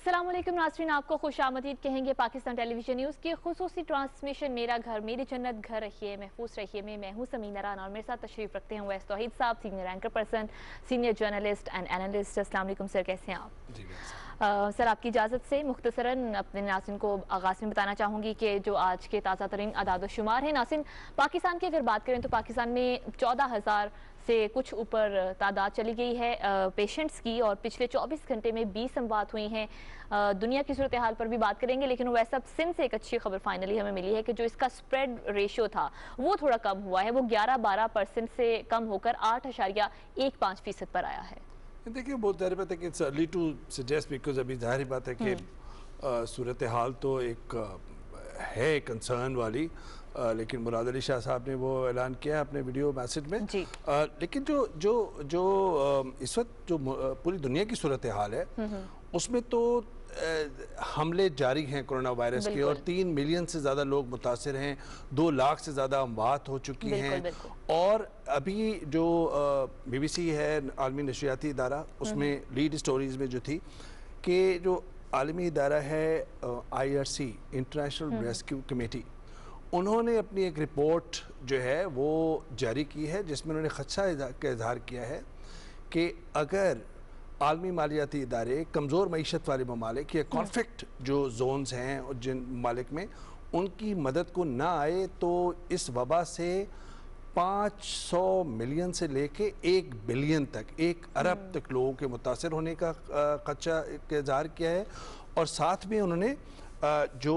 अस्सलाम वालेकुम नाज़रीन, आपको खुश आमदीद कहेंगे पाकिस्तान टेलीविजन न्यूज़ की खुसूसी ट्रांसमिशन मेरा घर मेरी जन्नत घर रखिए महफूज रखिए में मैं हूँ समीना राना और मेरे साथ तशरीफ रखते हैं उवैस तौहीद साहब, senior anchor person, senior journalist and analyst. अस्सलाम वालेकुम सर, कैसे हैं आप? जी सर, आपकी इजाज़त से मुख्तसरन अपने नाज़रीन को आगाज़ में बताना चाहूँगी कि जो आज के ताज़ा तरीन अदाद-ओ-शुमार हैं नाज़रीन, पाकिस्तान की अगर बात करें तो पाकिस्तान में 14,000 से कुछ ऊपर तादाद चली गई है पेशेंट्स की, और पिछले 24 घंटे में 20 अमवात हुई हैं। दुनिया की सूरत हाल पर भी बात करेंगे, लेकिन वैसे अब सिंध से एक अच्छी खबर फाइनली हमें मिली है कि जो इसका स्प्रेड रेशियो था वो थोड़ा कम हुआ है, वो 11-12% से कम होकर 8.15% पर आया है। देखिए, बहुत ज़ाहिर बात है कि it's early to suggest, because अभी ज़ाहिर बात है कि सूरत हाल तो एक है कंसर्न वाली, लेकिन मुराद अली शाह साहब ने वो ऐलान किया अपने वीडियो मैसेज में। लेकिन जो इस वक्त जो पूरी दुनिया की सूरत हाल है उसमें तो हमले जारी हैं कोरोना वायरस के, और 3 मिलियन से ज़्यादा लोग मुतासिर हैं, 2 लाख से ज़्यादा अमवात हो चुकी हैं। और अभी जो BBC है आलमी नशरियाती इदारा, उसमें लीड स्टोरीज़ में जो थी कि जो आलमी इदारा है IRC इंटरनेशनल रेस्क्यू कमेटी, उन्होंने अपनी एक रिपोर्ट जो है वो जारी की है, जिसमें उन्होंने खदशा का इजहार किया है कि अगर आलमी मालियाती इदारे कमज़ोर मईशत वाले ममालिक या कॉन्फ्लिक्ट जो जोन्स हैं और जिन ममालिक में उनकी मदद को ना आए तो इस वबा से 500 मिलियन से लेके 1 बिलियन तक, 1 अरब तक लोगों के मुतासर होने का खदशा का इजहार किया है। और साथ में उन्होंने जो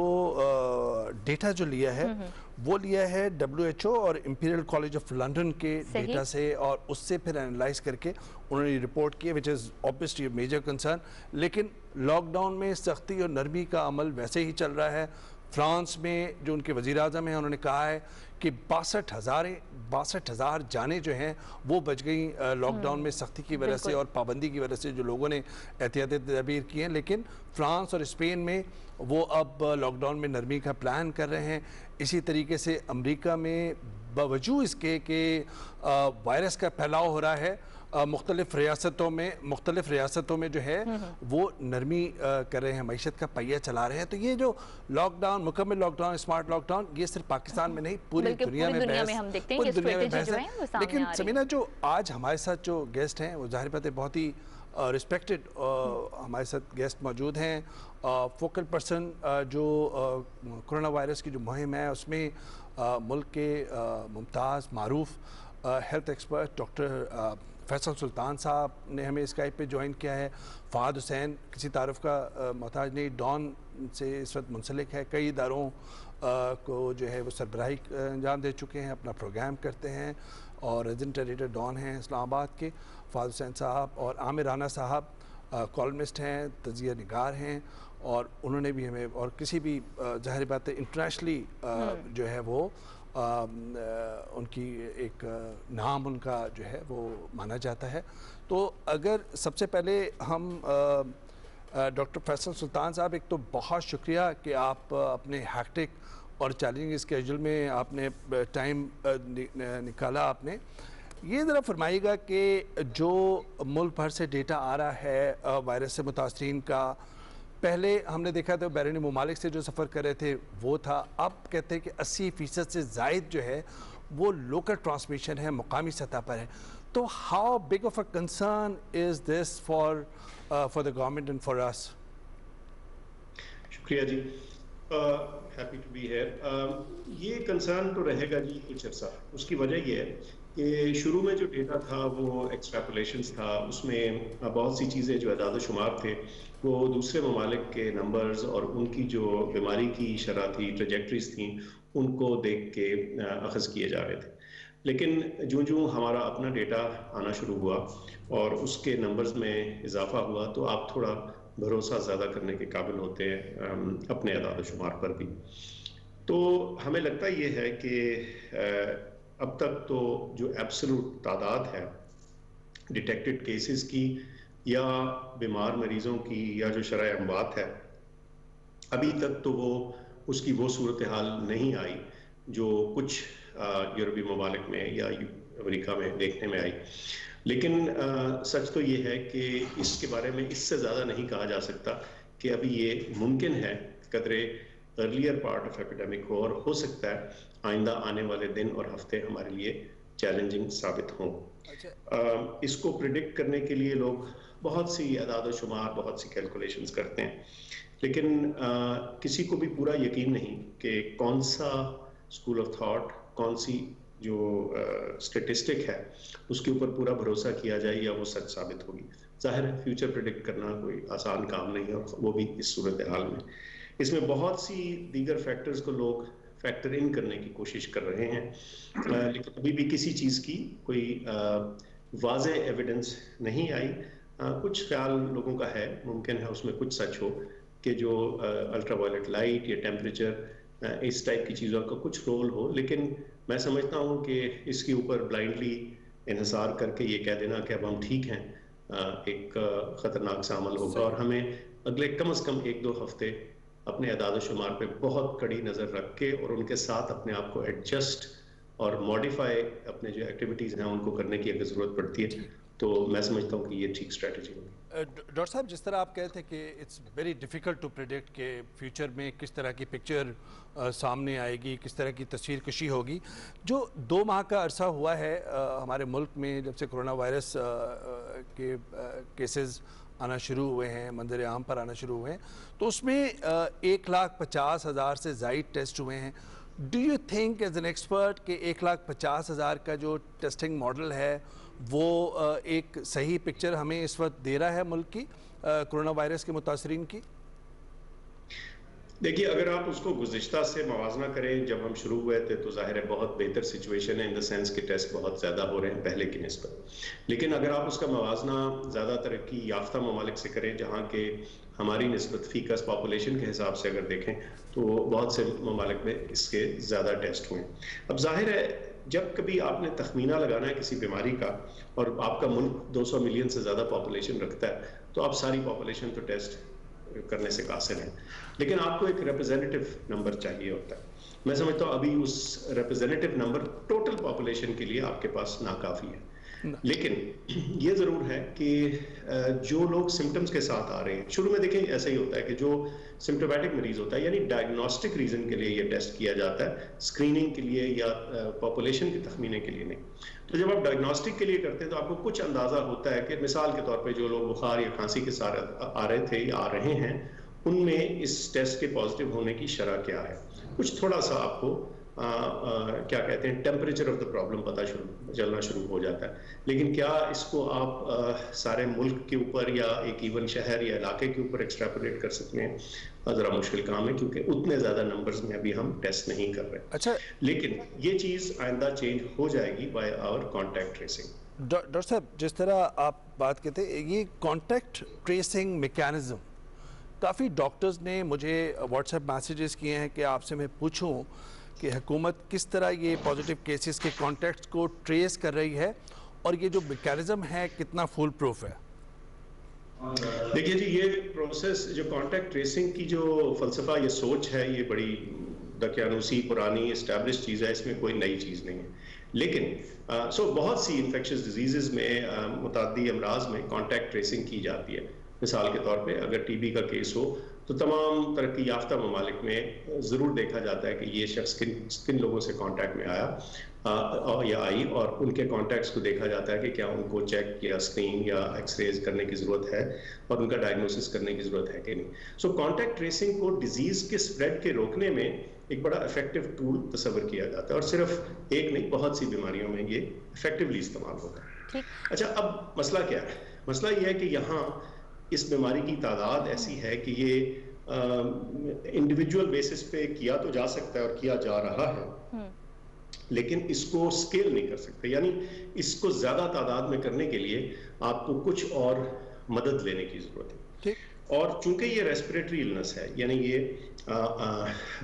डेटा जो लिया है वो लिया है WHO और इंपीरियल कॉलेज ऑफ लंदन के डेटा से, और उससे फिर एनालाइज करके उन्होंने रिपोर्ट किया, which is obviously a major concern. लेकिन लॉकडाउन में सख्ती और नरमी का अमल वैसे ही चल रहा है। फ्रांस में जो उनके वज़ीर आज़म हैं, उन्होंने कहा है कि 62,000 जानें जो हैं वो बच गई लॉकडाउन में सख्ती की वजह से और पाबंदी की वजह से जो लोगों ने एहतियाती तदबीर की हैं। लेकिन फ्रांस और स्पेन में वो अब लॉकडाउन में नरमी का प्लान कर रहे हैं। इसी तरीके से अमेरिका में बावजूद इसके कि वायरस का फैलाव हो रहा है, मुख्तलिफ रियासतों में जो है वो नरमी कर रहे हैं, मईशत का पहिया चला रहे हैं। तो ये जो लॉकडाउन, मुकम्मल लॉकडाउन, स्मार्ट लॉकडाउन, ये सिर्फ पाकिस्तान में नहीं पूरी दुनिया में बहस है। लेकिन समीना, जो आज हमारे साथ जो गेस्ट हैं वो ज़ाहिर बात है बहुत ही रिस्पेक्टेड हमारे साथ गेस्ट मौजूद हैं। फोकल पर्सन जो कोरोना वायरस की जो मुहिम है उसमें मुल्क के मुमताज़ मारूफ हेल्थ एक्सपर्ट डॉक्टर फैसल सुल्तान साहब ने हमें स्काइप पे ज्वाइन किया है। फ़ाद हुसैन किसी तारुफ का मोहताज नहीं, डॉन से इस वक्त मुंसलिक है, कई इदारों को जो है वो सरबराही अंजाम दे चुके हैं, अपना प्रोग्राम करते हैं, और रेजिडेंट एडिटर डॉन हैं इस्लामाबाद के फ़ाद हुसैन साहब, और आमिर राना साहब कॉलमिस्ट हैं, तजिया निगार हैं, और उन्होंने भी हमें, और किसी भी ज़ाहिर बात है इंटरनेशनली जो है वो उनकी एक नाम उनका जो है वो माना जाता है। तो अगर सबसे पहले हम डॉक्टर फैसल सुल्तान साहब, एक तो बहुत शुक्रिया कि आप अपने हैक्टिक और चैलेंजिंग स्केड्यूल में आपने टाइम निकाला। आपने ये ज़रा फरमाइएगा कि जो मुल्क भर से डेटा आ रहा है वायरस से मुतासरीन का, पहले हमने देखा था बैरूनी ममालिक से जो सफ़र कर रहे थे वो था, अब कहते हैं कि 80% से ज़ायद जो है वो लोकल ट्रांसमिशन है, मुकामी सतह पर है। तो how big of a concern is this for the government and for us? शुक्रिया जी, हैप्पी टू बी हियर। ये कंसर्न तो रहेगा जी कुछ अर्सा। उसकी वजह ये है कि शुरू में जो डेटा था वो एक्सट्रैपोलेशंस था, उसमें बहुत सी चीज़ें जो अदाद शुमार थे वो दूसरे ममालिक के नंबर्स और उनकी जो बीमारी की शरह थी, ट्रेजेक्ट्रीज थी, उनको देख के अखज़ किए जा रहे थे। लेकिन जो हमारा अपना डेटा आना शुरू हुआ और उसके नंबर्स में इजाफा हुआ, तो आप थोड़ा भरोसा ज़्यादा करने के काबिल होते हैं अपने अदाद शुमार पर भी। तो हमें लगता ये है कि अब तक तो जो एब्सोल्यूट तादाद है डिटेक्टेड केसेस की या बीमार मरीज़ों की या जो शरह अमवात है, अभी तक तो उसकी वो सूरत हाल नहीं आई जो कुछ यूरोपीय ममालिक में या अमेरिका में देखने में आई। लेकिन सच तो ये है कि इसके बारे में इससे ज़्यादा नहीं कहा जा सकता कि अभी ये मुमकिन है कदरे अर्लियर पार्ट ऑफ एपिडेमिक हो, और हो सकता है आइंदा आने वाले दिन और हफ्ते हमारे लिए चैलेंजिंग साबित हों। इसको प्रिडिक्ट करने के लिए लोग बहुत सी अदाद शुमार, बहुत सी कैलकुलेशंस करते हैं, लेकिन किसी को भी पूरा यकीन नहीं कि कौन सा स्कूल ऑफ थॉट, कौन सी जो स्टेटिस्टिक है उसके ऊपर पूरा भरोसा किया जाए या वो सच साबित होगी। जाहिर है फ्यूचर प्रिडिक्ट करना कोई आसान काम नहीं है, और वो भी इस सूरत हाल में। इसमें बहुत सी दीगर फैक्टर्स को लोग फैक्टर इन करने की कोशिश कर रहे हैं, लेकिन अभी भी किसी चीज़ की कोई वाज़े एविडेंस नहीं आई। कुछ ख्याल लोगों का है, मुमकिन है उसमें कुछ सच हो कि जो अल्ट्रावायलेट लाइट या टेम्परेचर इस टाइप की चीज़ों का कुछ रोल हो, लेकिन मैं समझता हूँ कि इसके ऊपर ब्लाइंडली इन्हिसार करके ये कह देना कि अब हम ठीक हैं एक ख़तरनाक सा अमल होगा, और हमें अगले कम से कम 1-2 हफ्ते अपने अदाद शुमार पे बहुत कड़ी नज़र रख के और उनके साथ अपने आप को एडजस्ट और मॉडिफाई अपने जो एक्टिविटीज़ हैं उनको करने की अगर ज़रूरत पड़ती है, तो मैं समझता हूँ कि ये ठीक स्ट्रेटजी होगी। डॉक्टर साहब, जिस तरह आप कहते हैं कि it's very difficult to predict कि फ्यूचर में किस तरह की पिक्चर सामने आएगी, किस तरह की तस्वीर कशी होगी, जो 2 माह का अरसा हुआ है हमारे मुल्क में जब से कोरोना वायरस के केसेस आना शुरू हुए हैं, मंजर आम पर आना शुरू हुए हैं, तो उसमें 1,50,000 से ज़ायद टेस्ट हुए हैं। Do you think as an expert कि 1,50,000 का जो टेस्टिंग मॉडल है वो एक सही पिक्चर हमें इस वक्त दे रहा है मुल्क की कोरोना वायरस के मुतासरीन की? देखिए, अगर आप उसको गुज़िश्ता से मवाजना करें, जब हम शुरू हुए थे तो ज़ाहिर है बहुत बेहतर सिचुएशन है, इन द सेंस कि टेस्ट बहुत ज़्यादा हो रहे हैं पहले की निस्बत। लेकिन अगर आप उसका मवाजना ज़्यादा तरक्की याफ्ता ममालिक से करें, जहाँ के हमारी निस्बत फीकस पॉपुलेशन के हिसाब से अगर देखें, तो बहुत से ममालिक में इसके ज़्यादा टेस्ट हुए। अब ज़ाहिर है जब कभी आपने तखमीना लगाना है किसी बीमारी का, और आपका मुल्क 200 मिलियन से ज़्यादा पॉपुलेशन रखता है, तो आप सारी पॉपुलेशन तो टेस्ट करने से कासिर हैं, लेकिन आपको एक रिप्रेजेंटेटिव नंबर चाहिए होता है। मैं समझता हूँ अभी उस रिप्रेजेंटेटिव नंबर टोटल पॉपुलेशन के लिए आपके पास नाकाफी है। लेकिन ये ज़रूर है कि जो लोग सिम्टम्स के साथ आ रहे हैं, शुरू में देखें ऐसा ही होता है कि जो सिम्टोमेटिक मरीज होता है, यानी डायग्नोस्टिक रीज़न के लिए ये टेस्ट किया जाता है, स्क्रीनिंग के लिए या पॉपुलेशन के तखमीने के लिए नहीं। तो जब आप डायग्नोस्टिक के लिए करते हैं तो आपको कुछ अंदाज़ा होता है कि मिसाल के तौर पे जो लोग बुखार या खांसी के साथ आ रहे थे या आ रहे हैं, उनमें इस टेस्ट के पॉजिटिव होने की शरह क्या है। कुछ थोड़ा सा आपको क्या कहते हैं टेम्परेचर ऑफ द प्रॉब्लम पता चलना शुरू हो जाता है। लेकिन क्या इसको आप सारे मुल्क के ऊपर या एक इवन शहर या इलाके के ऊपर एक्सट्रापोलेट कर सकते हैं? ज़रा मुश्किल काम है, क्योंकि उतने ज़्यादा नंबर्स में अभी हम टेस्ट नहीं कर रहे। अच्छा, लेकिन ये चीज़ आइंदा चेंज हो जाएगी by our contact tracing. Doctor साहब, जिस तरह आप बात करते हैं, ये कॉन्टैक्ट ट्रेसिंग मैकेनिज्म काफ़ी डॉक्टर्स ने मुझे व्हाट्सएप मैसेजेस किए हैं कि आपसे मैं पूछूं कि हुकूमत किस तरह ये पॉजिटिव केसेस के कॉन्टैक्ट्स को ट्रेस कर रही है, और ये जो मैकेनिज्म है कितना फुल प्रूफ है? देखिए जी, ये प्रोसेस जो कॉन्टैक्ट ट्रेसिंग की जो फ़लसफ़ा, ये सोच है, ये बड़ी दकियानूसी पुरानी इस्टेब्लिश चीज़ है, इसमें कोई नई चीज़ नहीं है। लेकिन बहुत सी इन्फेक्शस डिजीज़ में, मुतअद्दी अमराज में कॉन्टैक्ट ट्रेसिंग की जाती है। मिसाल के तौर पे अगर टीबी का केस हो तो तमाम तरक्की याफ्ता ममालिक में ज़रूर देखा जाता है कि ये शख्स किन लोगों से कॉन्टैक्ट में आया या आई, और उनके कॉन्टैक्ट्स को देखा जाता है कि क्या उनको चेक या स्क्रीन या एक्सरेज करने की ज़रूरत है और उनका डायग्नोसिस करने की ज़रूरत है कि नहीं। सो कॉन्टैक्ट ट्रेसिंग को डिजीज़ के स्प्रेड के रोकने में एक बड़ा इफेक्टिव टूल तस्वर किया जाता है, और सिर्फ एक नहीं, बहुत सी बीमारियों में ये इफेक्टिवली इस्तेमाल होता है। अच्छा, अब मसला क्या है? मसला ये है कि यहाँ इस बीमारी की तादाद ऐसी है कि ये इंडिविजुअल बेसिस पे किया तो जा सकता है और किया जा रहा है, लेकिन इसको स्केल नहीं कर सकते। यानी इसको ज्यादा तादाद में करने के लिए आपको कुछ और मदद लेने की जरूरत है। और चूंकि ये रेस्पिरेटरी इलनेस है, यानी ये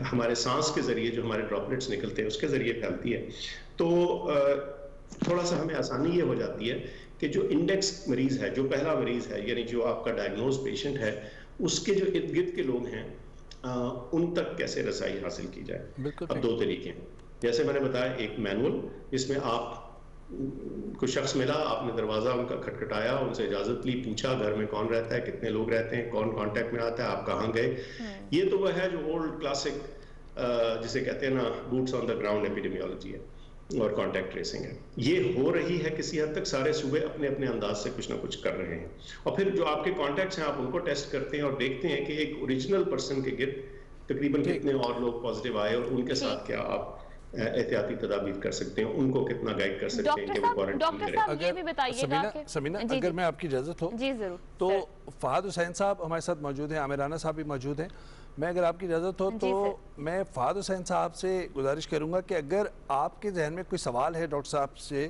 हमारे सांस के जरिए जो हमारे ड्रॉपलेट्स निकलते हैं उसके जरिए फैलती है, तो थोड़ा सा हमें आसानी ये हो जाती है कि जो इंडेक्स मरीज है, जो पहला मरीज है, यानी जो आपका डायग्नोज पेशेंट है, उसके जो इर्द गिर्द के लोग हैं, उन तक कैसे रसाई हासिल की जाए। अब 2 तरीके हैं, जैसे मैंने बताया, एक मैनुअल जिसमें आप کوئی شخص ملا, آپ نے دروازہ ان کا کھٹکھٹایا, ان سے اجازت لی, پوچھا گھر میں کون رہتا ہے, کتنے لوگ رہتے ہیں, کون کانٹیکٹ میں آتا ہے, آپ کہاں گئے. یہ تو وہ ہے جو اولڈ کلاسک جسے کہتے ہیں نا boots on the ground epidemiology ہے اور کانٹیکٹ ٹریسنگ ہے. یہ ہو رہی ہے کسی حد تک, سارے صوبے اپنے اپنے انداز سے کچھ نہ کچھ کر رہے ہیں. اور پھر جو آپ کے کانٹیکٹس ہیں آپ ان کو ٹیسٹ کرتے ہیں اور دیکھتے ہیں کہ ایک اوریجنل پرسن کے گرد تقریباً کتنے اور لوگ پازیٹیو آئے اور ان کے ساتھ کیا آپ احتیاطی تدابیر کر سکتے ہیں, ان کو کتنا گائیڈ کر سکتے ہیں کہ وہ کوارنٹائن کریں. ڈاکٹر صاحب یہ بھی بتائیے گا کہ سمینہ اگر میں آپ کی اجازت ہو جی ضرور, تو فہد حسین صاحب ہمارے ساتھ موجود ہیں, عامر رانا صاحب بھی موجود ہیں. میں اگر آپ کی اجازت ہو تو میں فہد حسین صاحب سے گزارش کروں گا کہ اگر آپ کے ذہن میں کوئی سوال ہے ڈاکٹر صاحب سے,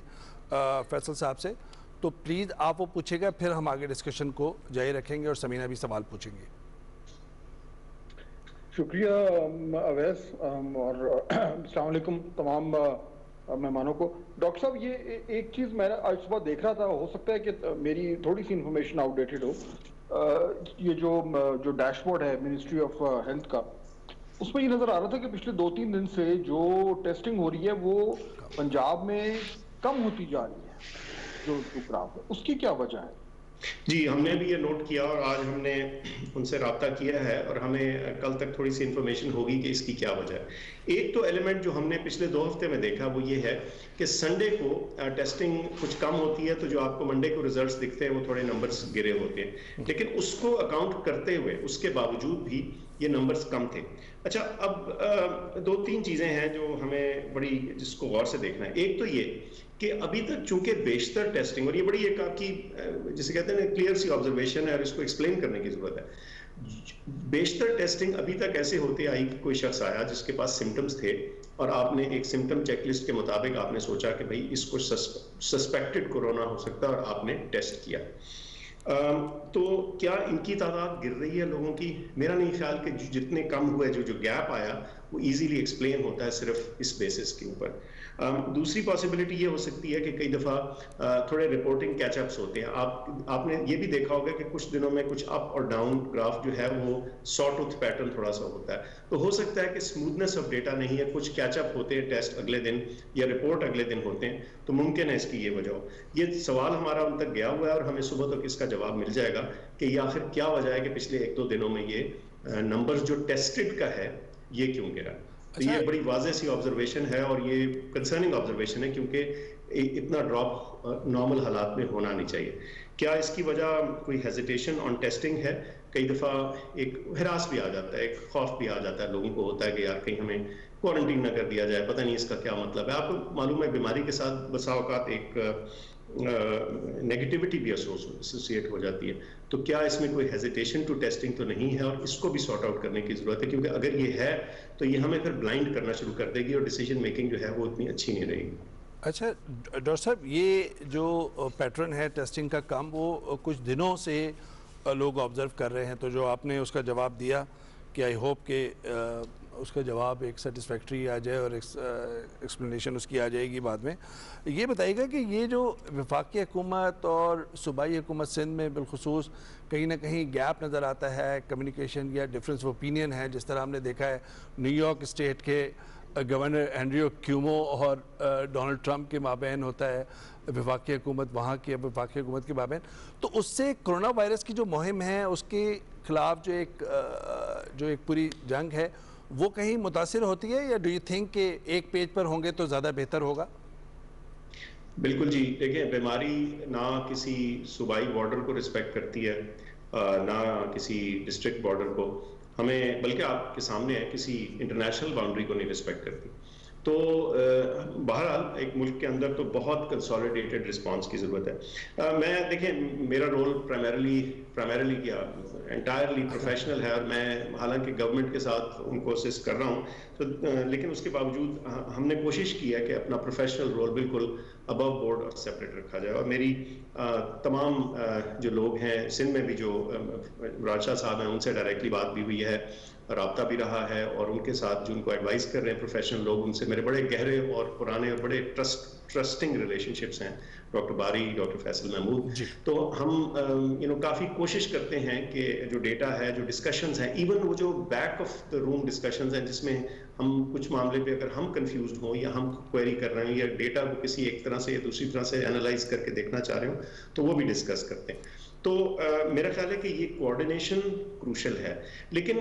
فیصل صاحب سے, تو پلیز آپ وہ پوچھے گا, پھر ہم آگے ڈسکشن کو جاری رکھیں گے اور سمینہ بھی سوال پوچھیں گے. شکریہ اویس, اور السلام علیکم تمام مہمانوں کو. ڈاکٹر صاحب یہ ایک چیز میں آج صبح دیکھ رہا تھا, ہو سکتا ہے کہ میری تھوڑی سی انفارمیشن آؤٹ ڈیٹڈ ہو. یہ جو ڈیش بورڈ ہے منسٹری آف ہیلتھ کا, اس میں یہ نظر آ رہا تھا کہ پچھلے 2-3 دن سے جو ٹیسٹنگ ہو رہی ہے وہ پنجاب میں کم ہوتی جا رہی ہے. جو گراف ہے اس کی کیا وجہ ہے؟ جی ہم نے بھی یہ نوٹ کیا اور آج ہم نے ان سے رابطہ کیا ہے اور ہمیں کل تک تھوڑی سی انفارمیشن ہوگی کہ اس کی کیا وجہ ہے. ایک تو ایلیمنٹ جو ہم نے پچھلے 2 ہفتے میں دیکھا وہ یہ ہے کہ سنڈے کو ٹیسٹنگ کچھ کم ہوتی ہے, تو جو آپ کو منڈے کو ریزلٹس دکھتے ہیں وہ تھوڑے نمبرز گرے ہوتے ہیں, لیکن اس کو اکاؤنٹ کرتے ہوئے اس کے باوجود بھی یہ نمبرز کم تھے. اچھا اب 2-3 چیزیں ہیں جو ہمیں بڑی جس کو غور سے دیکھنا ہے. ایک تو یہ کہ ابھی تک چونکہ بیشتر ٹیسٹنگ, اور یہ بڑی ایک آپ کی جسے کہتے ہیں نا کلیئر سی آبزرویشن ہے اور اس کو ایکسپلین کرنے کی ضرورت ہے, بیشتر ٹیسٹنگ ابھی تک ایسے ہوتے آئی کہ کوئی شخص آیا جس کے پاس سمٹمز تھے اور آپ نے ایک سمٹم چیک لسٹ کے مطابق آپ نے سوچا کہ بھئی اس کو سسپیکٹڈ کورونا ہو سکتا ہے اور آپ نے ٹیسٹ کیا. تو کیا ان کی تعداد گر رہی ہے لوگوں کی؟ میرا نہیں خیال کہ جتنے کم ہوئے, جو گیپ آیا وہ ایزیلی ایکسپلین ہوتا ہے صرف اس بیسس کے اوپر. دوسری پاسبلٹی یہ ہو سکتی ہے کہ کئی دفعہ تھوڑے رپورٹنگ کیچ اپس ہوتے ہیں. آپ نے یہ بھی دیکھا ہوگا کہ کچھ دنوں میں کچھ اپ اور ڈاؤن گراف جو ہے وہ سا ٹوتھ پیٹرن تھوڑا سا ہوتا ہے, تو ہو سکتا ہے کہ اسموتھنس آف ڈیٹا نہیں ہے, کچھ کیچ اپ ہوتے ہیں ٹیسٹ اگلے دن یا رپورٹ اگلے دن ہوتے ہیں, تو ممکن ہے اس کی یہ وجہ ہو. یہ سوال ہمارا ان تک گیا ہوا ہے اور ہمیں صبح تک اس کا جواب مل جائے گا کہ یہ آخر کیا وجہ ہے کہ پچھلے 1-2 دنوں میں یہ نمبر جو ٹیسٹڈ کا ہے یہ کیوں گرا. تو یہ بڑی واضح سی آبزرویشن ہے اور یہ کنسرننگ آبزرویشن ہے کیونکہ اتنا ڈراپ نارمل حالات میں ہونا نہیں چاہیے. کیا اس کی وجہ کوئی ہیزیٹیشن آن ٹیسٹنگ ہے؟ کئی دفعہ ایک ہراس بھی آ جاتا ہے, ایک خوف بھی آ جاتا ہے, لوگوں کو ہوتا ہے کہ یار کہیں ہمیں کوارنٹین نہ کر دیا جائے, پتہ نہیں اس کا کیا مطلب ہے. آپ کو معلوم ہے بیماری کے ساتھ بسا اوقات ایک نیگیٹیوٹی بھی ایسوسیٹ ہو جاتی ہے. تو کیا اس میں کوئی ہیزیٹیشن ٹو ٹیسٹنگ تو نہیں ہے, اور اس کو بھی سارٹ آؤٹ کرنے کی ضرورت ہے, کیونکہ اگر یہ ہے تو یہ ہمیں پھر بلائنڈ کرنا شروع کر دے گی اور ڈیسیجن میکنگ جو ہے وہ اتنی اچھی نہیں رہے گی. اچھا ڈاکٹر صاحب, یہ جو پیٹرن ہے ٹیسٹنگ کا کم وہ کچھ دنوں سے لوگ آبزرو کر رہے ہیں, تو جو آپ نے اس کا جواب دیا کہ آئی ہوپ کہ اس کا جواب ایک سیٹسفیکٹری آ جائے اور ایکسپلینیشن اس کی آ جائے گی بعد میں. یہ بتائیے گا کہ یہ جو وفاقی حکومت اور صوبائی حکومت سندھ میں بالخصوص کہیں نہ کہیں گیپ نظر آتا ہے, کمیونیکیشن یا ڈفرینس آف اوپینین ہے, جس طرح ہم نے دیکھا ہے نیو یارک اسٹیٹ کے گورنر اینڈریو کیومو اور ڈونلڈ ٹرمپ کے مابین ہوتا ہے, وفاقی حکومت وہاں کی وفاقی حکومت کے مابین, تو اس سے کرونا وائرس کی جو مہم ہے اس کے خلاف جو ایک پوری جنگ ہے وہ کہیں متاثر ہوتی ہے, یا ڈو یو تھنک کہ ایک پیج پر ہوں گے تو زیادہ بہتر ہوگا؟ بالکل جی, دیکھیں بیماری نہ کسی صوبائی بارڈر کو رسپیکٹ کرتی ہے نہ کسی ڈسٹرکٹ بارڈر کو, ہمیں بلکہ آپ کے سامنے ہے کسی انٹرنیشنل باؤنڈری کو نہیں رسپیکٹ کرتی. تو بہرحال ایک ملک کے اندر تو بہت کنسالیڈیٹڈ رسپانس کی ضرورت ہے. میں دیکھیں میرا رول پرائمریلی کیا انٹائرلی پروفیشنل ہے, اور میں حالانکہ گورنمنٹ کے ساتھ ان کو اسسٹ کر رہا ہوں, تو لیکن اس کے باوجود ہم نے کوشش کی ہے کہ اپنا پروفیشنل رول بالکل ابو بورڈ اور سیپریٹ رکھا جائے. اور میری تمام جو لوگ ہیں سندھ میں بھی جو راجہ صاحب ہیں ان سے ڈائریکٹلی بات بھی ہوئی ہے, رابطہ بھی رہا ہے, اور ان کے ساتھ جو ان کو ایڈوائز کر رہے ہیں پروفیشنل لوگ, ان سے میرے بڑے گہرے اور پرانے اور بڑے ٹرسٹ ट्रस्टिंग रिलेशनशिप्स हैं, डॉक्टर बारी, डॉक्टर फैसल महमूद, तो हम काफ़ी कोशिश करते हैं कि जो डेटा है, जो डिस्कशंस हैं, इवन वो जो back of the room discussions हैं जिसमें हम कुछ मामले पे अगर हम कंफ्यूज्ड हों या हम क्वेरी कर रहे हैं या डेटा को किसी एक तरह से या दूसरी तरह से एनालाइज करके देखना चाह रहे हो, तो वो भी डिस्कस करते हैं। तो मेरा ख्याल है कि ये कोऑर्डिनेशन क्रूशल है। लेकिन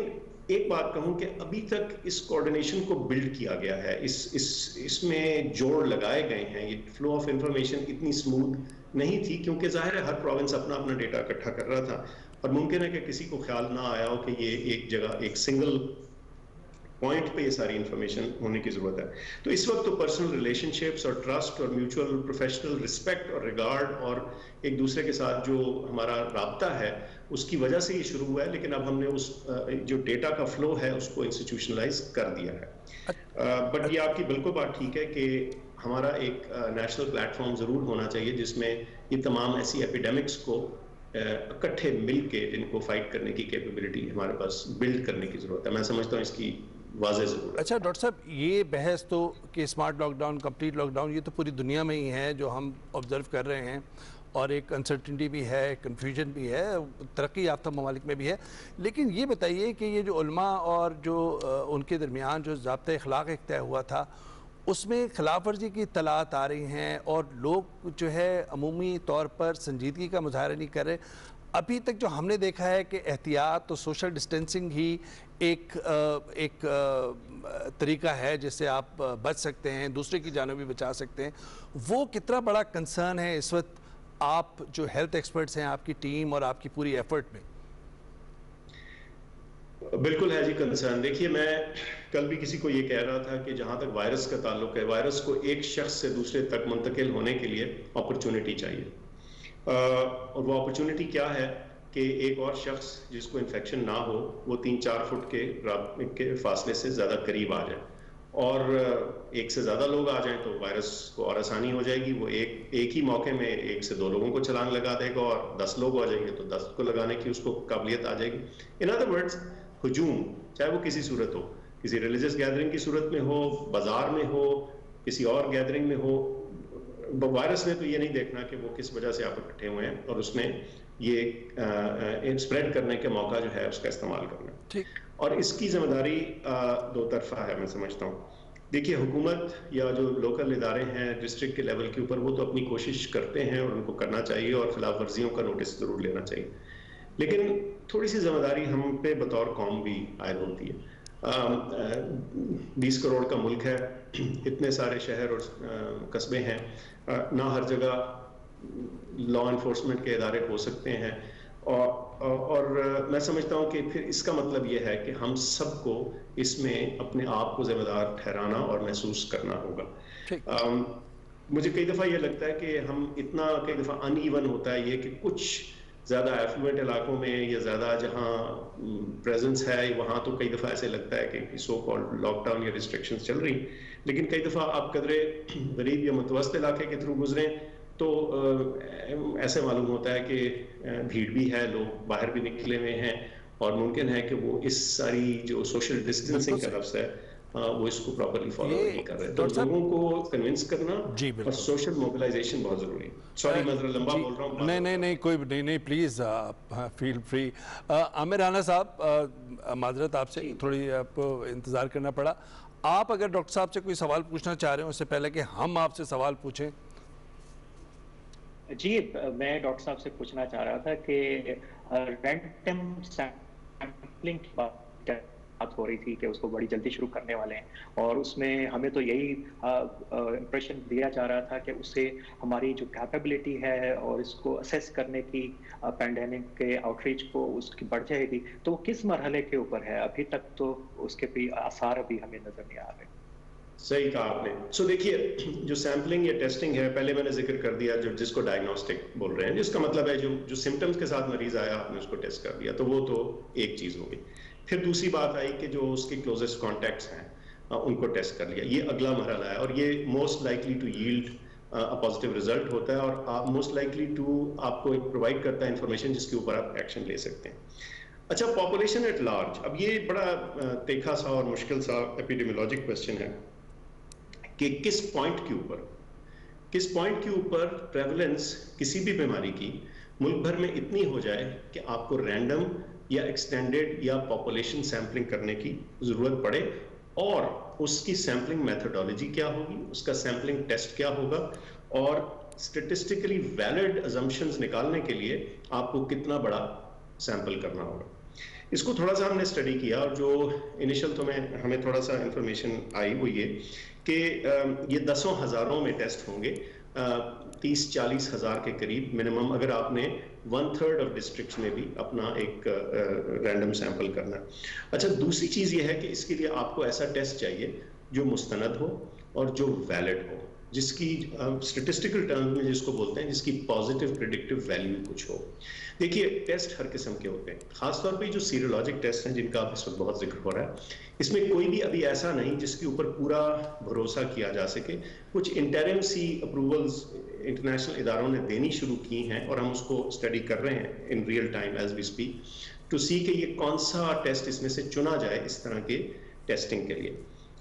एक बात कहूं कि अभी तक इस कोऑर्डिनेशन को बिल्ड किया गया है, इसमें जोड़ लगाए गए हैं, ये फ्लो ऑफ इंफॉर्मेशन इतनी स्मूथ नहीं थी क्योंकि जाहिर है हर प्रोविंस अपना अपना डेटा इकट्ठा कर रहा था और मुमकिन है कि किसी को ख्याल ना आया हो कि ये एक जगह एक सिंगल पॉइंट पे ये सारी इंफॉर्मेशन होने की जरूरत है। तो इस वक्त तो पर्सनल रिलेशनशिप्स और ट्रस्ट और म्यूचुअल प्रोफेशनल रिस्पेक्ट और रिगार्ड और एक दूसरे के साथ जो हमारा राब्ता है उसकी वजह से ये शुरू हुआ है, लेकिन अब हमने उस जो डेटा का फ्लो है उसको इंस्टीट्यूशनलाइज कर दिया है। बट ये आपकी बिल्कुल बात ठीक है कि हमारा एक नेशनल प्लेटफॉर्म जरूर होना चाहिए जिसमें ये तमाम ऐसी एपिडेमिक्स को इकट्ठे मिल के जिनको फाइट करने की कैपेबिलिटी हमारे पास बिल्ड करने की जरूरत है। मैं समझता हूँ इसकी वाज़ेह ज़रूर। अच्छा डॉक्टर साहब, ये बहस तो कि स्मार्ट लॉकडाउन, कंप्लीट लॉकडाउन, ये तो पूरी दुनिया में ही है जो हम ऑब्जर्व कर रहे हैं और एक अनसर्टिनिटी भी है, कन्फ्यूजन भी है, तरक्की याफ्ता ममालिक में भी है। लेकिन ये बताइए कि ये जो उलमा और जो उनके दरमियान जो ज़ाब्ता अखलाक एक तय हुआ था उसमें खिलाफ वर्जी की इत्तलात आ रही हैं और लोग जो है अमूमी तौर पर संजीदगी का मुजाहरा नहीं कर रहे। अभी तक जो हमने देखा है कि एहतियात तो सोशल डिस्टेंसिंग ही एक तरीका है जिससे आप बच सकते हैं, दूसरे की जान भी बचा सकते हैं। वो कितना बड़ा कंसर्न है इस वक्त आप जो हेल्थ एक्सपर्ट्स हैं, आपकी टीम और आपकी पूरी एफर्ट में? बिल्कुल है जी कंसर्न। देखिए, मैं कल भी किसी को ये कह रहा था कि जहाँ तक वायरस का ताल्लुक है, वायरस को एक शख्स से दूसरे तक मुंतकिल होने के लिए अपॉर्चुनिटी चाहिए। और वो अपॉर्चुनिटी क्या है कि एक और शख्स जिसको इन्फेक्शन ना हो वो 3-4 फुट के फासले से ज़्यादा करीब आ जाए, और एक से ज़्यादा लोग आ जाएं तो वायरस को और आसानी हो जाएगी। वो एक ही मौके में 1 से 2 लोगों को छलांग लगा देगा और 10 लोग आ जाएंगे तो 10 को लगाने की उसको काबिलियत आ जाएगी। इन अदर वर्ड्स, हुजूम चाहे वो किसी सूरत हो, किसी रिलीजियस गैदरिंग की सूरत में हो, बाजार में हो, किसी और गैदरिंग में हो, वायरस ने तो ये नहीं देखना कि वो किस वजह से आप इकट्ठे हुए हैं और उसने ये स्प्रेड करने के मौका जो है उसका इस्तेमाल करना। और इसकी जिम्मेदारी 2 तरफा है, मैं समझता हूँ। देखिए, हुकूमत या जो लोकल इदारे हैं डिस्ट्रिक्ट के लेवल के ऊपर, वो तो अपनी कोशिश करते हैं और उनको करना चाहिए और खिलाफ वर्जियों का नोटिस जरूर लेना चाहिए, लेकिन थोड़ी सी जिम्मेदारी हम पे बतौर कौम भी आयद होती है। 20 करोड़ का मुल्क है, इतने सारे शहर और कस्बे हैं, ना हर जगह लॉ इन्फोर्समेंट के इदारे हो सकते हैं, और मैं समझता हूँ कि फिर इसका मतलब ये है कि हम सबको इसमें अपने आप को जिम्मेदार ठहराना और महसूस करना होगा। मुझे कई दफ़ा ये लगता है कि हम इतना कई दफ़ा अनइवन होता है ये कि कुछ ज़्यादा एफ्लुएंट इलाकों में या ज़्यादा जहाँ प्रेजेंस है वहाँ तो कई दफ़ा ऐसे लगता है कि सो कॉल्ड लॉकडाउन या रिस्ट्रिक्शंस चल रही, लेकिन कई दफ़ा आप कदरे गरीब या मुतवस्तित इलाके के थ्रू गुजरें तो ऐसे मालूम होता है कि भीड़ भी है, लोग बाहर भी निकले हुए हैं और मुमकिन है कि वो इस सारी जो सोशल डिस्टेंसिंग का लफ्ज़ है वो इसको प्रॉपर्ली फॉलो नहीं कर रहे। तो लोगों को कन्विंस करना और सोशल मोबिलाइजेशन बहुत जरूरी है। सॉरी मैं जरा लंबा बोल रहा हूँ। नहीं कोई नहीं, please feel free. Aamir Rana साहब, माजरत आपसे थोड़ी आपको इंतज़ार करना पड़ा। आप अगर डॉक्टर साहब से कोई सवाल पूछना चाह रहे हो उससे पहले कि हम आपसे सवाल पूछें। जी, मैं डॉक्टर साहब से पूछना चाह रहा था कि रैंडम सैम्पलिंग की बात हो रही थी कि उसको बड़ी जल्दी शुरू करने वाले हैं, और उसमें हमें तो यही इंप्रेशन दिया जा रहा था कि उससे हमारी जो कैपेबिलिटी है और इसको असेस करने की पैंडेमिक के आउटरीच को उसकी बढ़ जाएगी। तो वो किस मरहले के ऊपर है? अभी तक तो उसके भी आसार अभी हमें नजर नहीं आ रहे। सही कहा आपने। देखिए, जो सैम्पलिंग या टेस्टिंग है, पहले मैंने जिक्र कर दिया, जो जिसको डायग्नोस्टिक बोल रहे हैं, जिसका मतलब है जो सिम्टम्स के साथ मरीज आया आपने उसको टेस्ट कर दिया, तो वो तो एक चीज होगी। फिर दूसरी बात आई कि जो उसके क्लोजेस्ट कॉन्टैक्ट्स हैं उनको टेस्ट कर लिया, ये अगला मरहला है और ये most likely to yield a positive result होता है और मोस्ट लाइकली टू आपको प्रोवाइड करता है इंफॉर्मेशन जिसके ऊपर आप एक्शन ले सकते हैं। अच्छा, पॉपुलेशन एट लार्ज, अब ये बड़ा तीखा सा और मुश्किल सा एपिडेमियोलॉजिक क्वेश्चन है कि किस पॉइंट के ऊपर किस पॉइंट के ऊपर प्रेवलेंस किसी भी बीमारी की मुल्क भर में इतनी हो जाए कि आपको रैंडम या एक्सटेंडेड या पॉपुलेशन सैम्पलिंग करने की ज़रूरत पड़े, और उसकी सैम्पलिंग मेथोडोलॉजी क्या होगी, उसका सैम्पलिंग टेस्ट क्या होगा, और स्टेटिस्टिकली वैलिड अजम्पशंस निकालने के लिए आपको कितना बड़ा सैंपल करना होगा। इसको थोड़ा सा हमने स्टडी किया, और जो इनिशियल तो हमें थोड़ा सा इंफॉर्मेशन आई वो ये कि ये दसों हज़ारों में टेस्ट होंगे, 30-40 हज़ार के करीब मिनिमम, अगर आपने 1/3 ऑफ डिस्ट्रिक्ट्स में भी अपना एक रैंडम सैंपल करना है। अच्छा, दूसरी चीज़ ये है कि इसके लिए आपको ऐसा टेस्ट चाहिए जो मुस्तनद हो और जो वैलिड हो, जिसकी स्टेटिस्टिकल टर्म्स में जिसको बोलते हैं, जिसकी पॉजिटिव प्रेडिक्टिव वैल्यू कुछ हो। देखिए, टेस्ट हर किस्म के होते हैं, खासतौर पे जो सीरोलॉजिक टेस्ट हैं जिनका इस वक्त बहुत जिक्र हो रहा है, इसमें कोई भी अभी ऐसा नहीं जिसके ऊपर पूरा भरोसा किया जा सके। कुछ इंटरिम सी अप्रूवल्स इंटरनेशनल इदारों ने देनी शुरू की हैं, और हम उसको स्टडी कर रहे हैं in real time as we speak, to see कि ये कौन सा टेस्ट इसमें से चुना जाए इस तरह के टेस्टिंग के लिए।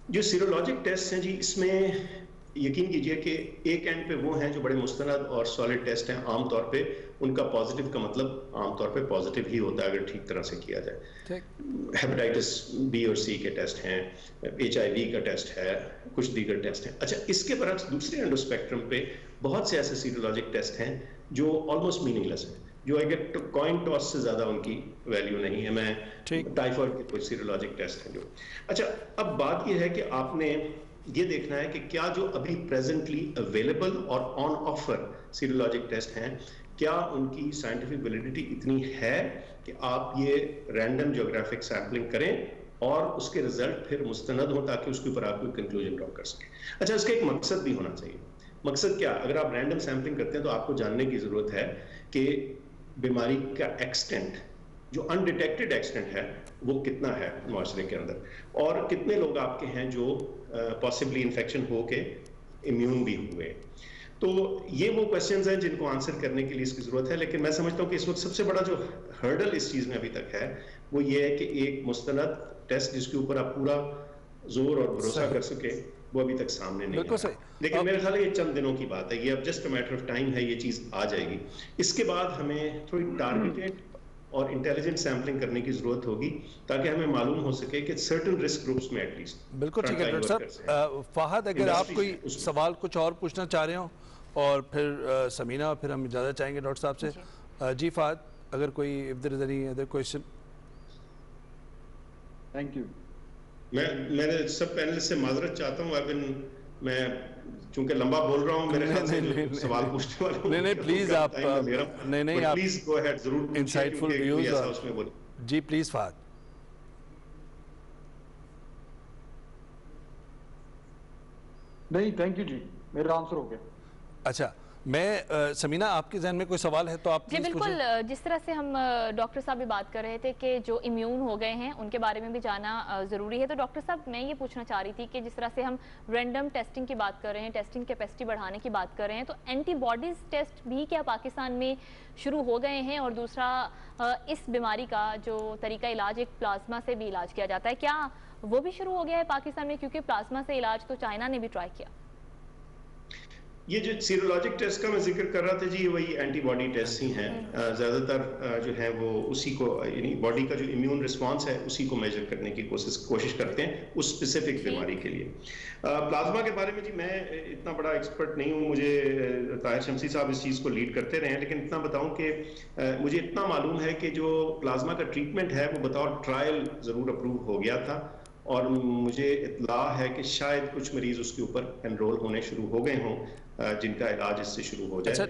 जो सीरोलॉजिक टेस्ट हैं जी, इसमें यकीन कीजिए कि एक एंड पे वो हैं जो बड़े मुस्तनद और सॉलिड टेस्ट हैं, आमतौर पे उनका पॉजिटिव का मतलब आमतौर पे पॉजिटिव ही होता है अगर ठीक तरह से किया जाए। हेपेटाइटिस बी और सी के टेस्ट हैं, HIV का टेस्ट है, कुछ दीगर टेस्ट हैं। अच्छा, इसके बरक्स दूसरे एंड स्पेक्ट्रम पे बहुत से ऐसे सीरोलॉजिक टेस्ट हैं जो ऑलमोस्ट मीनिंगलेस हैं, जो आई गेट कॉइन टॉस से ज़्यादा उनकी वैल्यू नहीं है। मैं टाइफाइड के कुछ सीरोलॉजिक टेस्ट हैं जो। अच्छा, अब बात यह है कि आपने ये देखना है कि क्या जो अभी प्रेजेंटली अवेलेबल और ऑन ऑफर सीरोलॉजिक टेस्ट हैं, क्या उनकी साइंटिफिक वैलिडिटी इतनी है कि आप ये रैंडम ज्योग्राफिक सैम्पलिंग करें और उसके रिजल्ट फिर मुस्तनद हो, ताकि उसके ऊपर आप कोई कंक्लूजन ड्रॉ कर सकें। अच्छा, इसका एक मकसद भी होना चाहिए। मकसद क्या? अगर आप रैंडम सैम्पलिंग करते हैं तो आपको जानने की जरूरत है कि बीमारी का एक्सटेंट, जो अनडिटेक्टेड एक्सटेंट है, वो कितना है माशरे के अंदर, और कितने लोग आपके हैं जो पॉसिबली इन्फेक्शन हो के इम्यून भी हुए। तो ये वो क्वेश्चंस हैं जिनको आंसर करने के लिए इसकी ज़रूरत है। लेकिन मैं समझता हूँ कि इस वक्त सबसे बड़ा जो हर्डल इस चीज़ में अभी तक है वो ये है कि एक मुस्तनद टेस्ट जिसके ऊपर आप पूरा जोर और भरोसा कर सके, वो अभी तक सामने नहीं है। लेकिन मेरे ख्याल है ये चंद दिनों की बात है, ये अब just a matter of time है, ये चीज़ आ जाएगी। इसके बाद हमें थोड़ी टारगेटेड और इंटेलिजेंट सैम्पलिंग करने की जरूरत होगी, ताकि हमें मालूम हो सके कि सर्टेन रिस्क ग्रुप्स में एटलीस्ट। बिल्कुल ठीक है डॉक्टर साहब। फहद, अगर आप कोई सवाल कुछ और पूछना चाह रहे हो, और फिर समीना, और फिर हम इजाज़त चाहेंगे डॉक्टर साहब से। जी फहद, अगर कोई if there is any other question. Thank you. मैं सब पैनलिस्ट से माजरत चाहता हूँ, मैं चूंकि लंबा बोल रहा हूँ, मेरे ख्याल से सवाल पूछने वाले नहीं प्लीज आप नहीं आप प्लीज गो अहेड, जरूर इंसाइटफुल व्यूज उसमें बोलिए जी, प्लीज फहद। नहीं, थैंक यू जी, मेरा आंसर हो गया। अच्छा, मैं समीना, आपके जहन में कोई सवाल है तो आप जी बिल्कुल। जिस तरह से हम डॉक्टर साहब भी बात कर रहे थे कि जो इम्यून हो गए हैं उनके बारे में भी जानना ज़रूरी है, तो डॉक्टर साहब मैं ये पूछना चाह रही थी कि जिस तरह से हम रैंडम टेस्टिंग की बात कर रहे हैं, टेस्टिंग कैपेसिटी बढ़ाने की बात कर रहे हैं, तो एंटीबॉडीज़ टेस्ट भी क्या पाकिस्तान में शुरू हो गए हैं? और दूसरा, इस बीमारी का जो तरीका इलाज, एक प्लाज्मा से भी इलाज किया जाता है, क्या वो भी शुरू हो गया है पाकिस्तान में? क्योंकि प्लाज्मा से इलाज तो चाइना ने भी ट्राई किया। ये जो सीरोलॉजिक टेस्ट का मैं जिक्र कर रहा था जी, वही एंटीबॉडी टेस्ट ही हैं ज़्यादातर जो है वो उसी को, यानी बॉडी का जो इम्यून रिस्पांस है उसी को मेजर करने की कोशिश करते हैं उस स्पेसिफिक बीमारी के लिए। प्लाज्मा के बारे में जी मैं इतना बड़ा एक्सपर्ट नहीं हूँ, मुझे ताहिर शमसी साहब इस चीज़ को लीड करते रहे हैं, लेकिन इतना बताऊँ कि मुझे इतना मालूम है कि जो प्लाज्मा का ट्रीटमेंट है वो बतौर ट्रायल ज़रूर अप्रूव हो गया था, और मुझे इत्तला है कि शायद कुछ मरीज उसके ऊपर एनरोल होने शुरू हो गए हों जिनका इलाज इससे शुरू हो जाए।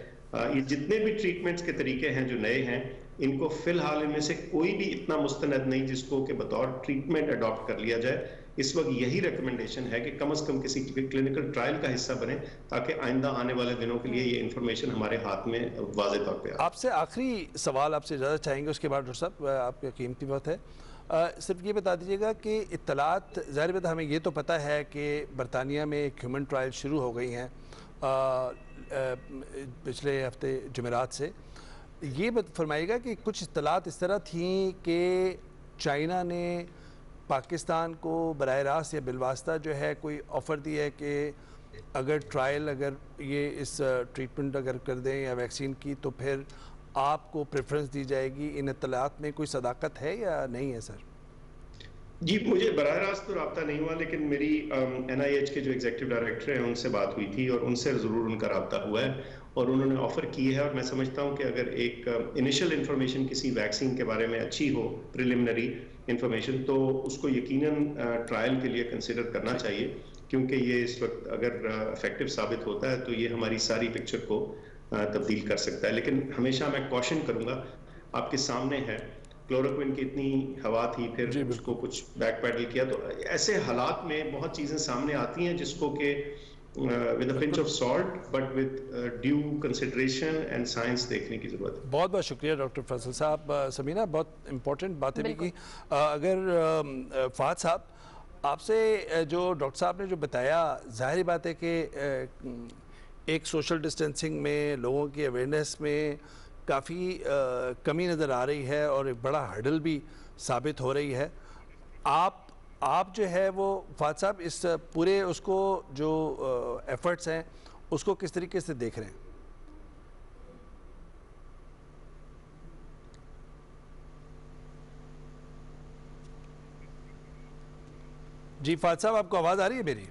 ये जितने भी ट्रीटमेंट्स के तरीके हैं जो नए हैं, इनको फिलहाल इनमें से कोई भी इतना मुस्तनद नहीं जिसको कि बतौर ट्रीटमेंट अडॉप्ट कर लिया जाए। इस वक्त यही रिकमेंडेशन है कि कम से कम किसी क्लिनिकल ट्रायल का हिस्सा बने, ताकि आइंदा आने वाले दिनों के लिए ये इन्फॉर्मेशन हमारे हाथ में वाज़ेह तौर पे। आपसे आखिरी सवाल आपसे इजाज़त चाहेंगे, उसके बाद डॉक्टर साहब आपका कीमती वक्त है। सिर्फ ये बता दीजिएगा कि इत्तलात, ज़ाहिर बात हमें ये तो पता है कि बरतानिया में एक ह्यूमन ट्रायल शुरू हो गई हैं पिछले हफ्ते जुमेरात से। ये फरमाइएगा कि कुछ इत्तलात इस तरह थी कि चाइना ने पाकिस्तान को बराह रास्त या बिलवास्ता जो है कोई ऑफ़र दी है कि اگر ٹرائل اگر یہ اس ٹریٹمنٹ اگر کر دیں یا ویکسین کی تو پھر آپ کو پریفرنس دی جائے گی؟ ان اطلاعات میں کوئی صداقت ہے یا نہیں ہے سر؟ جی مجھے براہ راست تو رابطہ نہیں ہوا، لیکن میری NIH کے جو ایگزیکٹو ڈائریکٹر ہیں ان سے بات ہوئی تھی اور ان سے ضرور ان کا رابطہ ہوا ہے اور انہوں نے آفر کی ہے. اور میں سمجھتا ہوں کہ اگر ایک انیشل انفارمیشن کسی ویکسین کے بارے میں اچھی ہو، پریلیمنری انفارمیشن، تو اس کو یقیناً ٹرائل کے لیے کنسیڈر کرنا چاہیے، کیونکہ یہ اس وقت اگر افیکٹو ثابت ہوتا ہے تو یہ ہماری ساری پکچر کو تبدیل کر سکتا ہے. لیکن ہمیشہ میں کوشن کروں گا، آپ کے سامنے ہے کلوروکوئن کی اتنی ہوا تھی، پھر اس کو کچھ بیک پیڈل کیا، تو ایسے حالات میں بہت چیزیں سامنے آتی ہیں جس کو کہ with a pinch of salt but with due consideration and science دیکھنے کی ضرورت ہے. بہت بہت شکریہ ڈاکٹر فیصل صاحب. سمینہ بہت امپورٹنٹ باتیں بھی کی. اگر فہد صاحب آپ سے جو ڈاکٹر صاحب نے جو بتایا، ظاہری بات ہے کہ ایک سوشل ڈسٹینسنگ میں لوگوں کی اویئرنیس میں کافی کمی نظر آ رہی ہے اور ایک بڑا ہرڈل بھی ثابت ہو رہی ہے. آپ جو ہے وہ فہد صاحب اس پورے اس کو جو ایفرٹس ہیں اس کو کس طریقے سے دیکھ رہے ہیں؟ جی فہد صاحب آپ کو آواز آ رہی ہے میری؟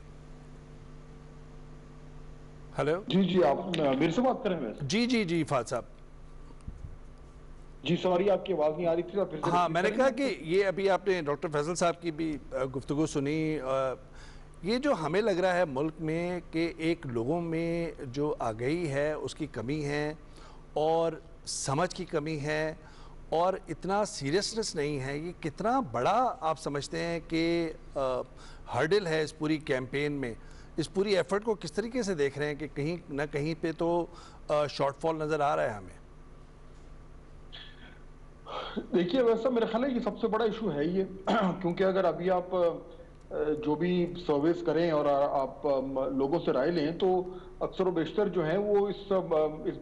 ہیلو جی آپ میرے سے بات کریں ہیں؟ جی فہد صاحب جی سوری آپ کی آواز نہیں آ رہی تھی. ہاں میں نے کہا کہ یہ ابھی آپ نے ڈاکٹر فیصل صاحب کی بھی گفتگو سنی، یہ جو ہمیں لگ رہا ہے ملک میں کہ ایک لوگوں میں جو آگہی ہے اس کی کمی ہے اور سمجھ کی کمی ہے اور اتنا سیریسنس نہیں ہے، یہ کتنا بڑا آپ سمجھتے ہیں کہ ہرڈل ہے اس پوری کیمپین میں؟ اس پوری ایفرٹ کو کس طریقے سے دیکھ رہے ہیں کہ کہیں نہ کہیں پہ تو شارٹ فال نظر آ رہا ہے ہمیں؟ دیکھیے ویسا میرا خیال ہے یہ سب سے بڑا ایشو ہے یہ، کیونکہ اگر ابھی آپ جو بھی سرویس کریں اور آپ لوگوں سے رائے لیں تو اکثر و بیشتر جو ہے وہ اس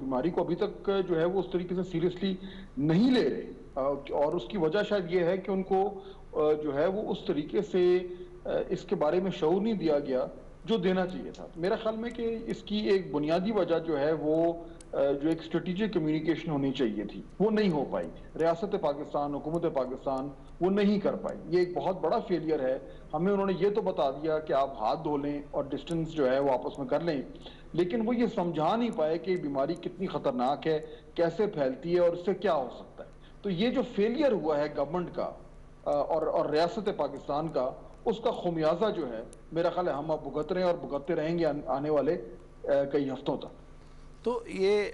بیماری کو ابھی تک جو ہے وہ اس طریقے سے سیریسلی نہیں لے رہے، اور اس کی وجہ شاید یہ ہے کہ ان کو جو ہے وہ اس طریقے سے اس کے بارے میں شعور نہیں دیا گیا جو دینا چاہیے تھا. میرا خیال میں کہ اس کی ایک بنیادی وجہ جو ہے وہ جو ایک اسٹریٹجک کمیونیکیشن ہونی چاہیے تھی وہ نہیں ہو پائی. ریاست پاکستان، حکومت پاکستان وہ نہیں کر پائی. یہ ایک بہت بڑا فیلئر ہے. ہمیں انہوں نے یہ تو بتا دیا کہ آپ ہاتھ دھو لیں اور ڈسٹنس جو ہے وہ آپس میں کر لیں، لیکن وہ یہ سمجھا نہیں پائے کہ بیماری کتنی خطرناک ہے، کیسے پھیلتی ہے اور اس سے کیا ہو سکتا ہے. تو یہ جو فیلئر ہوا ہے گورنمنٹ کا اور ریاست پاکستان کا، اس کا خمیازہ جو ہے میرا خیال ہے ہم اب بھگت رہے ہیں اور بھگتتے رہیں گے آنے والے کئی ہفتوں تک. تو یہ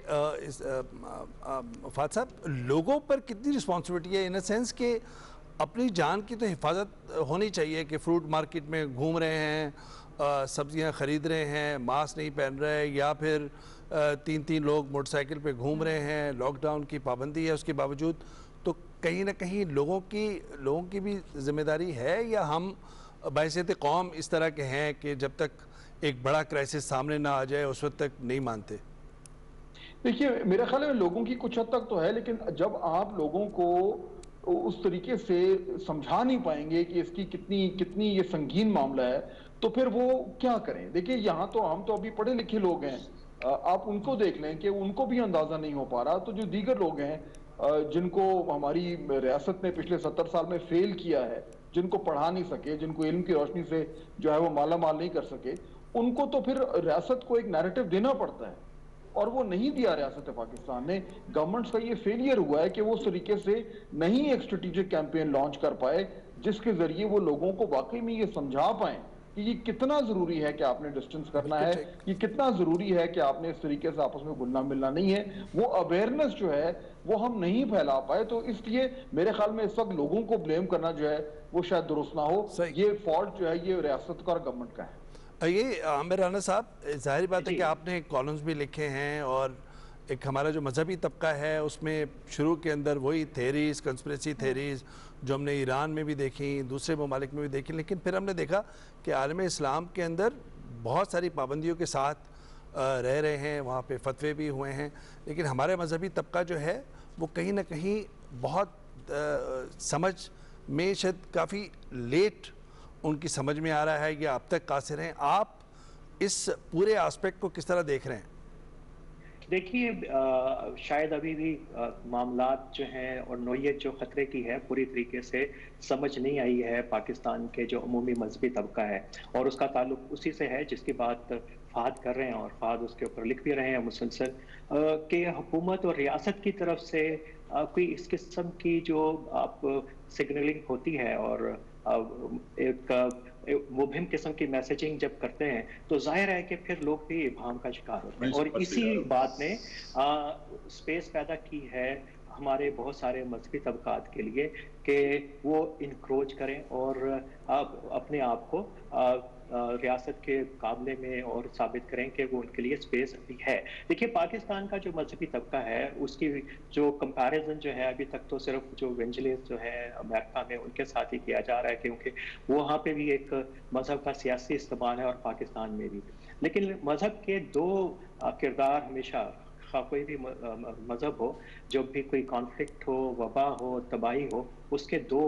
فہد صاحب لوگوں پر کتنی رسپانسبلٹی ہے، ان اے سینس کہ اپنی جان کی تو حفاظت ہونی چاہیے کہ فروٹ مارکیٹ میں گھوم رہے ہیں، سبزیاں خرید رہے ہیں، ماسک نہیں پہن رہے، یا پھر تین لوگ موٹر سائیکل پہ گھوم رہے ہیں، لاک ڈاؤن کی پابندی ہے اس کے باوجود، تو کہیں نہ کہیں لوگوں کی بھی ذمہ داری ہے، یا ہم بحیثیت قوم اس طرح کے ہیں کہ جب تک ایک بڑا کرائسس سامنے نہ آ جائے اس وقت تک نہیں مانتے؟ دیکھیے میرے خیال میں لوگوں کی کچھ حد تک تو ہے، لیکن جب آپ لوگوں کو اس طریقے سے سمجھا نہیں پائیں گے کہ اس کی کتنی یہ سنگین معاملہ ہے تو پھر وہ کیا کریں. دیکھیے یہاں تو ہم تو ابھی پڑھے لکھے لوگ ہیں، آپ ان کو دیکھ لیں کہ ان کو بھی اندازہ نہیں ہو پا رہا. تو جو دیگر لوگ ہیں جن کو ہماری ریاست نے پچھلے 70 سال میں فیل کیا ہے، جن کو پڑھا نہیں سکے، جن کو علم کی روشنی سے جو ہے وہ مالا مال نہیں کر سکے، ان کو تو پھر ریاست کو ایک نیریٹو دینا پڑتا ہے، اور وہ نہیں دیا ریاست پاکستان نے. گورنمنٹ کا یہ فیلئر ہوا ہے کہ وہ اس طریقے سے نہیں ایک اسٹریٹجک کیمپین لانچ کر پائے جس کے ذریعے وہ لوگوں کو واقعی میں یہ سمجھا پائیں کہ یہ کتنا ضروری ہے کہ آپ نے ڈسٹنس کرنا ہے، یہ کتنا ضروری ہے کہ آپ نے اس طریقے سے آپس میں گھلنا ملنا نہیں ہے. وہ اویئرنس جو ہے وہ ہم نہیں پھیلا پائے. تو اس لیے میرے خیال میں اس وقت لوگوں کو بلیم کرنا جو ہے وہ شاید درست نہ ہو. یہ فالٹ جو ہے یہ ریاست کا اور گورنمنٹ کا ہے. یہ عامر رانا صاحب ظاہری بات ہے کہ آپ نے کالمز بھی لکھے ہیں اور ایک ہمارا جو مذہبی طبقہ ہے اس میں شروع کے اندر وہی تھیریز، کنسپریسی تھیریز جو ہم نے ایران میں بھی دیکھیں، دوسرے ممالک میں بھی دیکھیں، لیکن پھر ہم نے دیکھا کہ عالم اسلام کے اندر بہت ساری پابندیوں کے ساتھ رہ رہے ہیں، وہاں پہ فتوے بھی ہوئے ہیں، لیکن ہمارے مذہبی طبقہ جو ہے وہ کہیں نہ کہیں بہت سمجھ میں شاید کافی لیٹ ان کی سمجھ میں آ رہا ہے یا اب تک قاصر ہیں. آپ इस पूरे एस्पेक्ट को किस तरह देख रहे हैं? देखिए, शायद अभी भी मामलात जो हैं और नोयत जो खतरे की है पूरी तरीके से समझ नहीं आई है पाकिस्तान के जो अमूमी मजहबी तबका है, और उसका ताल्लुक उसी से है जिसकी बात फ़ाद कर रहे हैं, और फ़ाद उसके ऊपर लिख भी रहे हैं मुसलसल कि हुकूमत और रियासत की तरफ से कोई इस किस्म की जो आप सिग्नलिंग होती है और एक मुबहिम किस्म की मैसेजिंग जब करते हैं तो जाहिर है कि फिर लोग भी इब्हाम का शिकार होते हैं, और इसी बात ने स्पेस पैदा की है हमारे बहुत सारे मजहबी तबकात के लिए कि वो इनक्रोच करें और अपने आप को रियासत के काबले में और साबित करें कि वो उनके लिए स्पेस अभी है। देखिए, पाकिस्तान का जो मजहबी तबका है उसकी जो कंपैरिजन जो है अभी तक तो सिर्फ जो वेंजलिस्ट जो है अमेरिका में उनके साथ ही किया जा रहा है, क्योंकि वहाँ पे भी एक मजहब का सियासी इस्तेमाल है और पाकिस्तान में भी। लेकिन मजहब के दो किरदार हमेशा, कोई भी मजहब हो, जब भी कोई कॉन्फ्लिक्ट हो, वबा हो, तबाही हो, उसके दो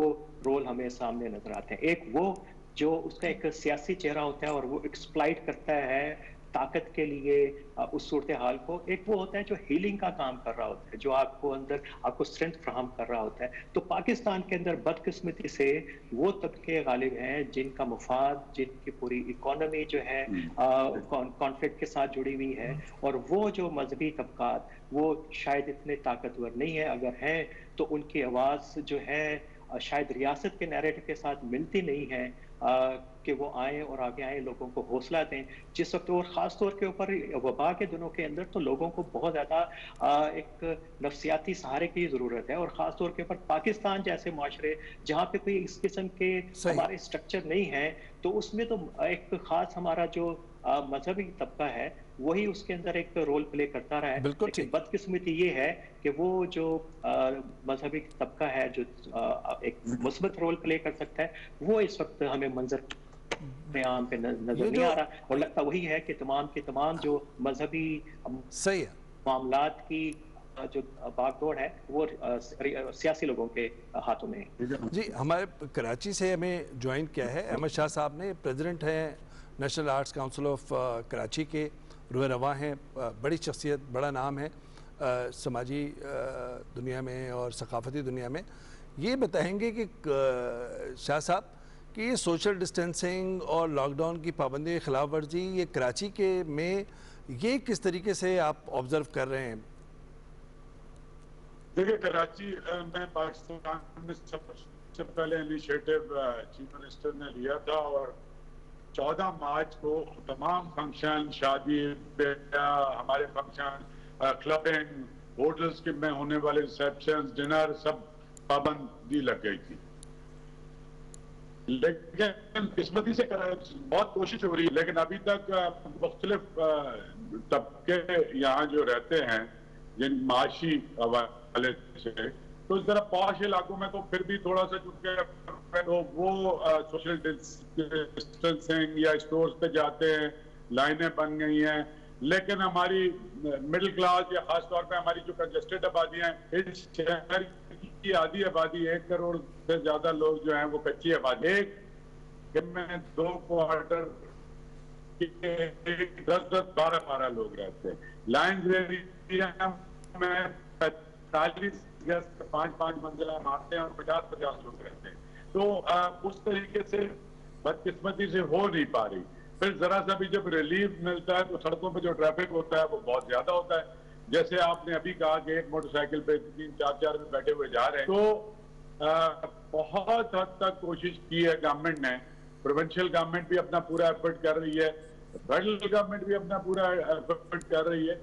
रोल हमें सामने नजर आते हैं। एक वो जो उसका एक सियासी चेहरा होता है और वो एक्सप्लॉइट करता है ताकत के लिए उस सूरत हाल को। एक वो होता है जो हीलिंग का काम कर रहा होता है, जो आपको अंदर आपको स्ट्रेंथ फ्राहम कर रहा होता है। तो पाकिस्तान के अंदर बदकिस्मती से वो तबके गालिब हैं जिनका मुफाद, जिनकी पूरी इकोनॉमी जो है कॉन्फ्लिक्ट के साथ जुड़ी हुई है, और वो जो मजहबी तबकात वो शायद इतने ताकतवर नहीं है, अगर हैं तो उनकी आवाज़ जो है शायद रियासत के नैरेटिव के साथ मिलती नहीं है कि वो आए और आगे आए, लोगों को हौसला दें जिस वक्त, और ख़ास तौर के ऊपर वबा के दिनों के अंदर तो लोगों को बहुत ज़्यादा एक नफ्सियाती सहारे की ज़रूरत है, और ख़ास तौर के ऊपर पाकिस्तान जैसे माशरे जहाँ पे कोई इस किस्म के हमारे स्ट्रक्चर नहीं है, तो उसमें तो एक ख़ास हमारा जो मजहबी तबका है वही उसके अंदर एक रोल प्ले करता रहा है। लेकिन बदकिस्मती ये है कि वो जो मजहबी तबका है जो एक मुस्बत रोल प्ले कर सकता है, वो इस वक्त हमें मंजर में आम पे नजर नहीं आ रहा, और लगता वही है कि तमाम के तमाम जो मजहबी मामलात की जो बागडोर है वो सियासी लोगों के हाथों में है। जी, हमारे कराची से हमें ज्वाइन किया है अहमद शाह साहब ने, प्रेसिडेंट हैं national arts council of Karachi के, रूह रवा हैं, बड़ी शख्सियत, बड़ा नाम है समाजी दुनिया में और सकाफती दुनिया में। ये बताएंगे कि शाह साहब कि ये सोशल डिस्टेंसिंग और लॉकडाउन की पाबंदी की खिलाफ वर्जी ये कराची के में ये किस तरीके से आप ऑब्जर्व कर रहे हैं? देखिए, कराची में पाकिस्तान में सबसे पहले इनिशिएटिव चीफ मिनिस्टर ने लिया था, और 14 मार्च को तमाम फंक्शन, शादी, हमारे फंक्शन, क्लबिंग, होटल्स के में होने वाले रिसेप्शन, डिनर, सब पाबंदी लग गई थी। लेकिन किस्मती से बहुत कोशिश हो रही है, लेकिन अभी तक मुख्तलिफ तबके यहाँ जो रहते हैं जिन माशी हवाले से, तो इस तरह पॉश इलाकों में तो फिर भी थोड़ा सा चुके तो वो सोशल डिस्टेंसिंग या स्टोर्स पे जाते हैं, लाइनें बन गई हैं। लेकिन हमारी मिडिल क्लास या खास तौर पे हमारी जो कंजेस्टेड आबादियां हैं, इस शहर की आधी आबादी 1 करोड़ से ज्यादा लोग जो हैं वो कच्ची आबादी, एक में 2 क्वार्टर 10-12 लोग रहते हैं। लाइन एरिया में 45 गज 5-5 मंजिला मारते हैं और 50-50 लोग रहते हैं। तो उस तरीके से बदकिस्मती से हो नहीं पा रही। फिर जरा सा भी जब रिलीफ मिलता है तो सड़कों पे जो ट्रैफिक होता है वो बहुत ज्यादा होता है। जैसे आपने अभी कहा कि एक मोटरसाइकिल पे 3-4 में बैठे हुए जा रहे हैं, तो बहुत हद तक कोशिश की है गवर्नमेंट ने। प्रोविंशियल गवर्नमेंट भी अपना पूरा एफर्ट कर रही है, फेडरल गवर्नमेंट भी अपना पूरा एफर्ट कर रही है।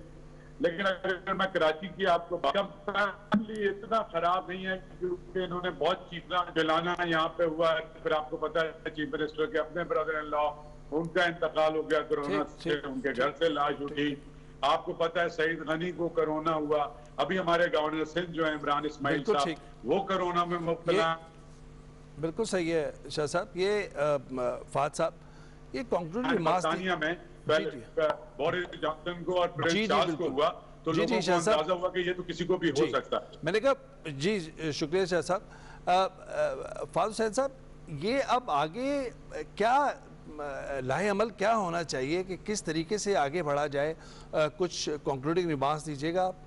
लेकिन अगर मैं कराची की आपको इतना खराब नहीं है, क्योंकि इन्होंने बहुत चीखना चिल्लाना यहाँ पे हुआ है। फिर आपको पता है चीफ मिनिस्टर के अपने ब्रदर इन लॉ, उनका इंतकाल हो गया कोरोना से, उनके घर से लाश उठी। आपको पता है सईद गनी को कोरोना हुआ। अभी हमारे गवर्नर सिंध जो है इमरान इस्माइल साहब, वो कोरोना में मुब्तला। बिल्कुल सही है शाह साहब। ये फाद साहब, ये कंक्लूडिंग रिमार्क्स में बोरिस जॉनसन को और प्रिंस चार्ल्स को हुआ तो लोगों को अंदाजा हुआ कि ये तो किसी को भी हो सकता है। मैंने कहा जी शुक्रिया शाह साहब। फाद हुसैन साहब, ये अब आगे क्या लाहे अमल क्या होना चाहिए कि किस तरीके से आगे बढ़ा जाए, कुछ कंक्लूडिंग रिमार्क्स दीजिएगा आप।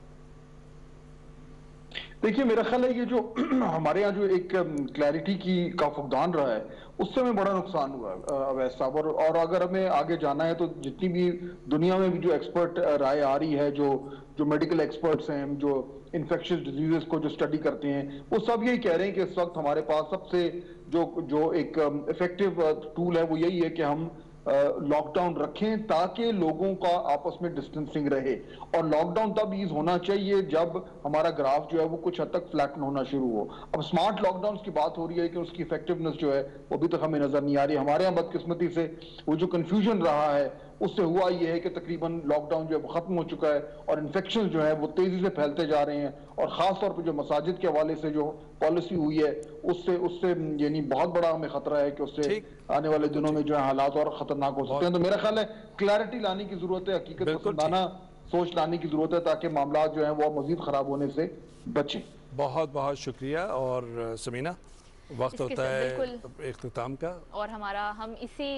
देखिए मेरा ख्याल है ये जो हमारे यहाँ जो एक क्लैरिटी का फुकदान रहा है उससे हमें बड़ा नुकसान हुआ है अवैस साहब, और अगर हमें आगे जाना है तो जितनी भी दुनिया में भी जो एक्सपर्ट राय आ रही है, जो मेडिकल एक्सपर्ट्स हैं, जो इन्फेक्शियस डिजीजेस को जो स्टडी करते हैं, वो सब यही कह रहे हैं कि इस वक्त हमारे पास सबसे जो एक इफेक्टिव टूल है वो यही है कि हम लॉकडाउन रखें ताकि लोगों का आपस में डिस्टेंसिंग रहे। और लॉकडाउन तब ईज होना चाहिए जब हमारा ग्राफ जो है वो कुछ हद तक फ्लैटन होना शुरू हो। अब स्मार्ट लॉकडाउन की बात हो रही है कि उसकी इफेक्टिवनेस जो है वो अभी तक हमें नजर नहीं आ रही। हमारे यहाँ बदकिस्मती से वो जो कंफ्यूजन रहा है उससे हुआ ये है कि तकरीबन लॉकडाउन जो है वो खत्म हो चुका है और इन्फेक्शन जो है वो तेजी से फैलते जा रहे हैं, और खास तौर पर जो मसाजिद के हवाले से जो पॉलिसी हुई है उससे यानी बहुत बड़ा हमें खतरा है कि उससे आने वाले दिनों में जो है हालात और खतरनाक हो सकते हैं। तो मेरा ख्याल है क्लैरिटी लाने की जरूरत है, हकीकत पसंदाना सोच लाने की जरूरत है ताकि मामला जो है वो मजीद खराब होने से बचें। बहुत बहुत शुक्रिया। और समीना, वक्त होता है इख्तिताम का, और हम इसी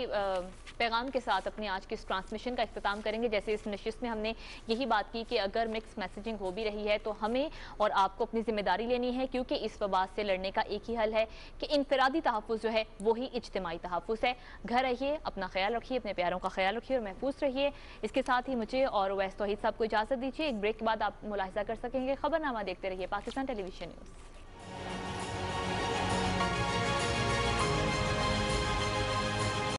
पैगाम के साथ अपनी आज की इस ट्रांसमिशन का इख्तिताम करेंगे। जैसे इस नशिस्त में हमने यही बात की कि अगर मिक्स मैसेजिंग हो भी रही है तो हमें और आपको अपनी जिम्मेदारी लेनी है, क्योंकि इस वबा से लड़ने का एक ही हल है कि इनफरादी तहफ़्फ़ुज़ जो है वही इज्तिमाई तहफ़्फ़ुज़ है। घर रहिए, अपना ख्याल रखिए, अपने प्यारों का ख्याल रखिए और महफूज रहिए। इसके साथ ही मुझे और उवैस तौहीद साहब को इजाज़त दीजिए। एक ब्रेक के बाद आप मुलाहिज़ा कर सकेंगे। खबरनामा देखते रहिए पाकिस्तान टेलीविजन न्यूज़।